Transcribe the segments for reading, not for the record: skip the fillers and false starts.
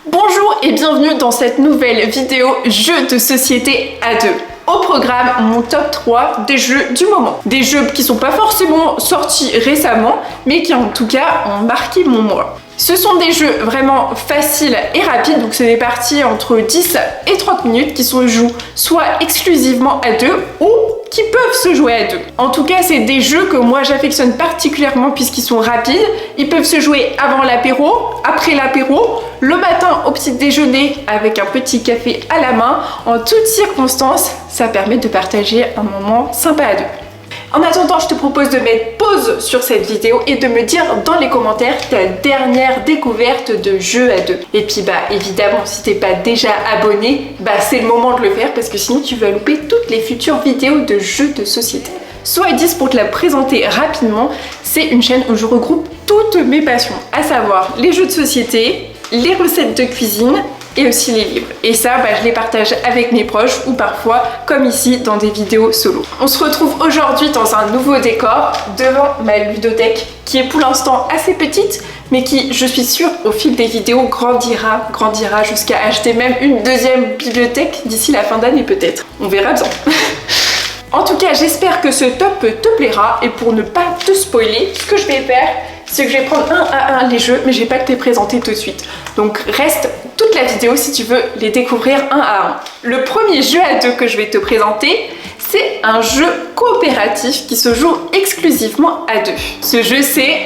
Bonjour et bienvenue dans cette nouvelle vidéo jeux de société à deux. Au programme, mon top 3 des jeux du moment. Des jeux qui sont pas forcément sortis récemment, mais qui en tout cas ont marqué mon mois. Ce sont des jeux vraiment faciles et rapides, donc c'est des parties entre 10 et 30 minutes qui se jouent soit exclusivement à deux ou qui peuvent se jouer à deux. En tout cas, c'est des jeux que moi j'affectionne particulièrement puisqu'ils sont rapides. Ils peuvent se jouer avant l'apéro, après l'apéro, le matin au petit déjeuner avec un petit café à la main. En toutes circonstances, ça permet de partager un moment sympa à deux. En attendant, je te propose de mettre pause sur cette vidéo et de me dire dans les commentaires ta dernière découverte de jeux à deux. Et puis évidemment, si t'es pas déjà abonné, c'est le moment de le faire parce que sinon tu vas louper toutes les futures vidéos de jeux de société. Soit 10 pour te la présenter rapidement, c'est une chaîne où je regroupe toutes mes passions, à savoir les jeux de société, les recettes de cuisine, et aussi les livres. Et ça, je les partage avec mes proches ou parfois, comme ici, dans des vidéos solo. On se retrouve aujourd'hui dans un nouveau décor devant ma ludothèque qui est pour l'instant assez petite, mais qui, je suis sûre, au fil des vidéos, grandira jusqu'à acheter même une deuxième bibliothèque d'ici la fin d'année peut-être. On verra bien. En tout cas, j'espère que ce top te plaira et pour ne pas te spoiler, ce que je vais faire, c'est que je vais prendre un à un les jeux, mais je vais pas te les présenter tout de suite. Donc reste toute la vidéo si tu veux les découvrir un à un. Le premier jeu à deux que je vais te présenter, c'est un jeu coopératif qui se joue exclusivement à deux. Ce jeu, c'est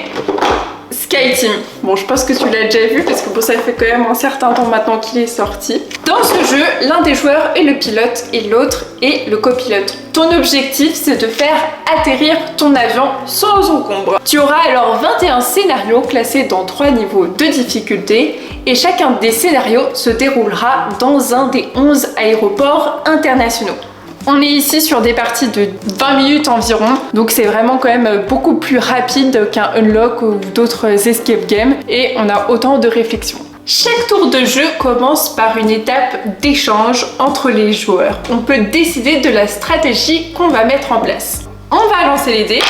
Skyteam. Bon, je pense que tu l'as déjà vu parce que ça fait quand même un certain temps maintenant qu'il est sorti. Dans ce jeu, l'un des joueurs est le pilote et l'autre est le copilote. Ton objectif, c'est de faire atterrir ton avion sans encombre. Tu auras alors 21 scénarios classés dans 3 niveaux de difficulté et chacun des scénarios se déroulera dans un des 11 aéroports internationaux. On est ici sur des parties de 20 minutes environ, donc c'est vraiment quand même beaucoup plus rapide qu'un Unlock ou d'autres escape games et on a autant de réflexion. Chaque tour de jeu commence par une étape d'échange entre les joueurs. On peut décider de la stratégie qu'on va mettre en place. On va lancer les dés.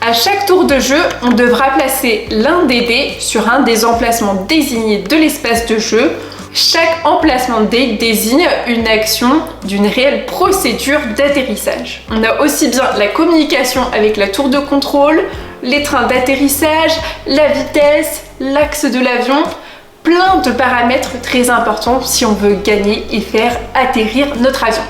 À chaque tour de jeu, on devra placer l'un des dés sur un des emplacements désignés de l'espace de jeu. Chaque emplacement de dés désigne une action d'une réelle procédure d'atterrissage. On a aussi bien la communication avec la tour de contrôle, les trains d'atterrissage, la vitesse, l'axe de l'avion, plein de paramètres très importants si on veut gagner et faire atterrir notre avion.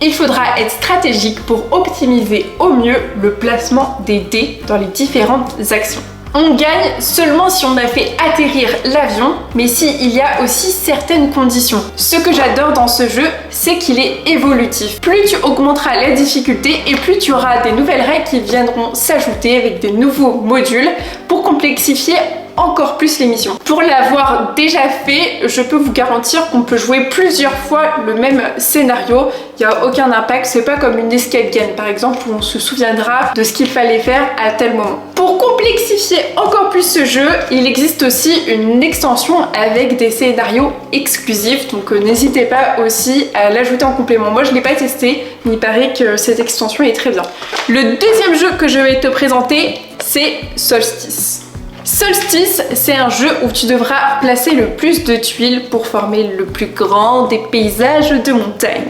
Il faudra être stratégique pour optimiser au mieux le placement des dés dans les différentes actions. On gagne seulement si on a fait atterrir l'avion, mais s'il y a aussi certaines conditions. Ce que j'adore dans ce jeu, c'est qu'il est évolutif. Plus tu augmenteras la difficulté et plus tu auras des nouvelles règles qui viendront s'ajouter avec des nouveaux modules pour complexifier encore plus les missions. Pour l'avoir déjà fait, je peux vous garantir qu'on peut jouer plusieurs fois le même scénario. Il n'y a aucun impact, c'est pas comme une escape game par exemple où on se souviendra de ce qu'il fallait faire à tel moment. Pour complexifier encore plus ce jeu, il existe aussi une extension avec des scénarios exclusifs, donc n'hésitez pas aussi à l'ajouter en complément. Moi je ne l'ai pas testé, mais il paraît que cette extension est très bien. Le deuxième jeu que je vais te présenter, c'est Solstice. Solstice, c'est un jeu où tu devras placer le plus de tuiles pour former le plus grand des paysages de montagne.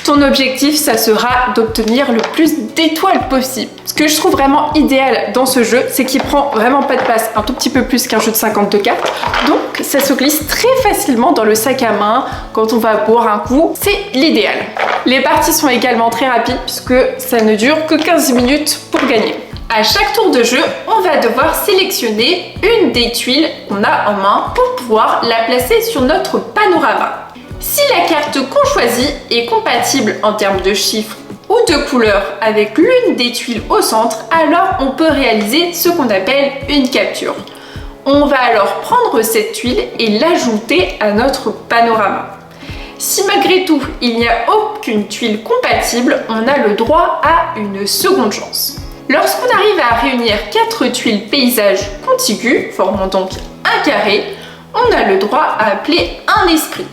Ton objectif, ça sera d'obtenir le plus d'étoiles possible. Ce que je trouve vraiment idéal dans ce jeu, c'est qu'il prend vraiment pas de place, un tout petit peu plus qu'un jeu de 52 cartes. Donc ça se glisse très facilement dans le sac à main quand on va boire un coup. C'est l'idéal. Les parties sont également très rapides puisque ça ne dure que 15 minutes pour gagner. À chaque tour de jeu, on va devoir sélectionner une des tuiles qu'on a en main pour pouvoir la placer sur notre panorama. Si la carte qu'on choisit est compatible en termes de chiffres ou de couleurs avec l'une des tuiles au centre, alors on peut réaliser ce qu'on appelle une capture. On va alors prendre cette tuile et l'ajouter à notre panorama. Si malgré tout, il n'y a aucune tuile compatible, on a le droit à une seconde chance. Lorsqu'on arrive à réunir 4 tuiles paysages contigus, formant donc un carré, on a le droit à appeler un esprit.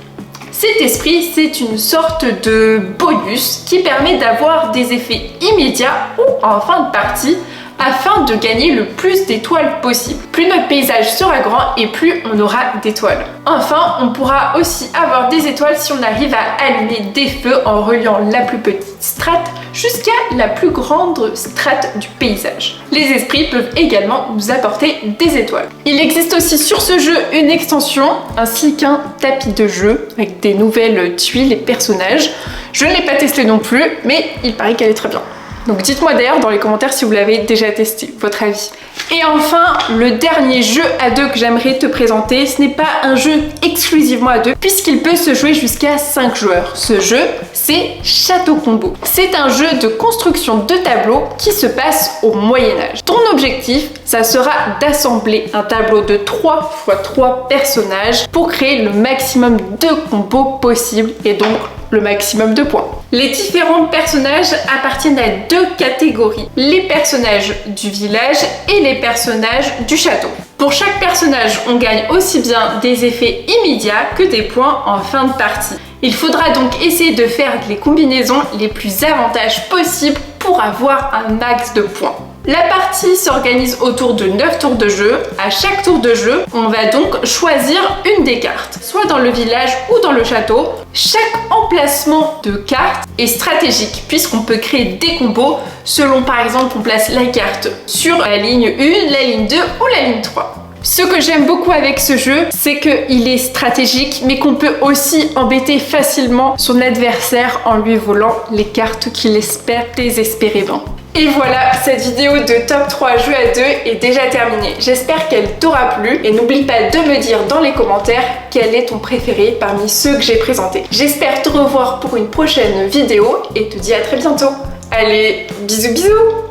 Cet esprit, c'est une sorte de bonus qui permet d'avoir des effets immédiats ou en fin de partie afin de gagner le plus d'étoiles possible. Plus notre paysage sera grand et plus on aura d'étoiles. Enfin, on pourra aussi avoir des étoiles si on arrive à allumer des feux en reliant la plus petite strate jusqu'à la plus grande strate du paysage. Les esprits peuvent également nous apporter des étoiles. Il existe aussi sur ce jeu une extension ainsi qu'un tapis de jeu avec des nouvelles tuiles et personnages. Je ne l'ai pas testé non plus, mais il paraît qu'elle est très bien. Donc dites-moi d'ailleurs dans les commentaires si vous l'avez déjà testé, votre avis. Et enfin, le dernier jeu à deux que j'aimerais te présenter, ce n'est pas un jeu exclusivement à deux, puisqu'il peut se jouer jusqu'à 5 joueurs. Ce jeu, c'est Château Combo. C'est un jeu de construction de tableaux qui se passe au Moyen-Âge. Ton objectif, ça sera d'assembler un tableau de 3 x 3 personnages pour créer le maximum de combos possibles et donc le maximum de points. Les différents personnages appartiennent à deux catégories, les personnages du village et les personnages du château. Pour chaque personnage, on gagne aussi bien des effets immédiats que des points en fin de partie. Il faudra donc essayer de faire les combinaisons les plus avantageuses possibles pour avoir un max de points. La partie s'organise autour de 9 tours de jeu. À chaque tour de jeu, on va donc choisir une des cartes, soit dans le village ou dans le château. Chaque emplacement de carte est stratégique puisqu'on peut créer des combos selon par exemple on place la carte sur la ligne 1, la ligne 2 ou la ligne 3. Ce que j'aime beaucoup avec ce jeu, c'est qu'il est stratégique, mais qu'on peut aussi embêter facilement son adversaire en lui volant les cartes qu'il espère désespérément. Et voilà, cette vidéo de top 3 jeux à 2 est déjà terminée. J'espère qu'elle t'aura plu et n'oublie pas de me dire dans les commentaires quel est ton préféré parmi ceux que j'ai présentés. J'espère te revoir pour une prochaine vidéo et te dis à très bientôt. Allez, bisous bisous!